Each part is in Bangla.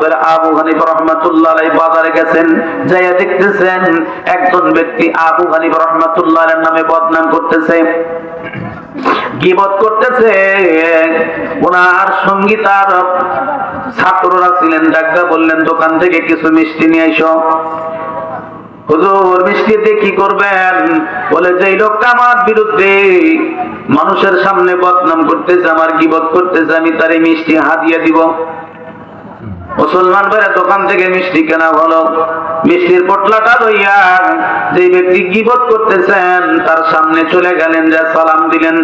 করে আবু হানিফা রাহমাতুল্লাহ আলাইহি বাজারে গেছেন, যাইয়া দেখতেছেন একজন ব্যক্তি আবু হানিফা রাহমাতুল্লাহ আলাইহির নামে বদনাম করতেছে, গীবত করতেছে। ওনার সঙ্গী তার ছাত্ররা ছিলেন, ডাক্তার বললেন দোকান থেকে কিছু মিষ্টি নিয়ে এসো। হুজুর মিষ্টি দিয়ে কি করবেন? বলে যে এই লোকটা আমার বিরুদ্ধে মানুষের সামনে বদনাম করতেছে, আমার গীবত করতেছে, আমি তার এই মিষ্টি হাদিয়া দিব। মুসলমান ভাইরা দোকান থেকে মিষ্টি কেনা হলো, মিষ্টির পটলাটা লইয়া যে ব্যক্তি গীবত করতেছেন তার সামনে চলে গেলেন, যা সালাম দিলেন,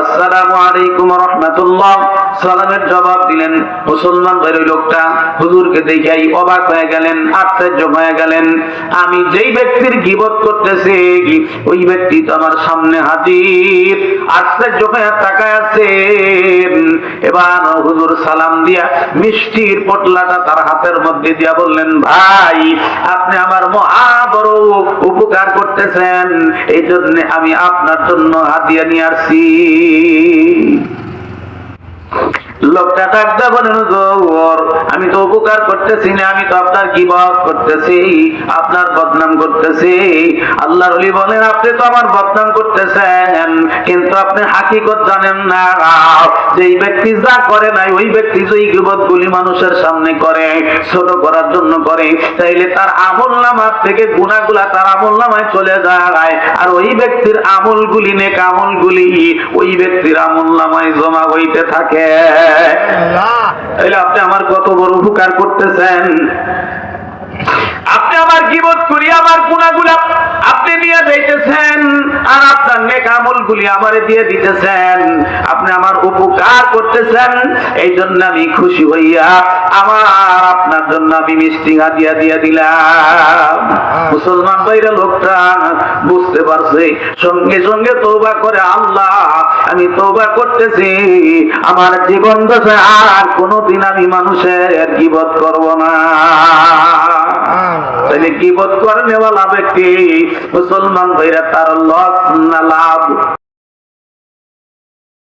আসসালামু আলাইকুম ওয়া রাহমাতুল্লাহ, সালামের জবাব দিলেন। মুসলমান ভাই ওই লোকটা হুজুরকে দেখাই অবাক হয়ে গেলেন, আশ্চর্য হয়ে গেলেন, আমি যেই ব্যক্তির গীবত করতেছি ওই ব্যক্তি তো আমার সামনে হাজির। আশ্চর্য হয়ে তাকায় আছেন। এবার হুজুর সালাম দিয়া মিষ্টির পটলাটা তার হাতের মধ্যে দিয়া বললেন, ভাই আপনি আমার মহা বড় উপকার করতেছেন, এই জন্য আমি আপনার জন্য হাদিয়া নিয়ে আসছি। লোকটা ডাকতে বলেন, হুজুর আমি তো উপকার করতেছি না, আমি তো আপনার গীবত করতেছি, আপনার বদনাম করতেছি। আল্লাহর ওলি বলেন, আপনি তো আমার বদনাম করতেছেন, কিন্তু আপনি হাকিকত জানেন না। যেই ব্যক্তি যা করে নাই ওই ব্যক্তি যেই গীবতগুলি মানুষের সামনে করে, ছোট করার জন্য করে, তাইলে তার আমলনামার থেকে গুনাহগুলা তার আমলনামায় চলে যায়, আর ওই ব্যক্তির আমলগুলি নেক আমলগুলি ওই ব্যক্তির আমলনামায় জমা হইতে থাকে। তাহলে আপনি আমার কত বড় উপকার করতেছেন। আপনি আমার গীবত করি আমার গুনাহগুলা আপনি নিয়ে যাইতেছেন, আর আপনার নেক আমলগুলি আমারে দিয়ে দিতেছেন। আপনি আমার উপকার করতেছেন, এই জন্য আমি খুশি হইয়া আমার আপনার জন্য আমি মিষ্টি হাদিয়া দিয়ে দিলাম। মুসলমান ভাইরা লোকটা বুঝতে পারছে, সঙ্গে সঙ্গে তওবা করে, আল্লাহ আমি তওবা করতেছি, আমার জীবন দশা আর কোনোদিন আমি মানুষের গীবত করব না। তাহলে গীবত করনেওয়ালা ব্যক্তি মুসলমান ভাইরা তার লস না লাভ?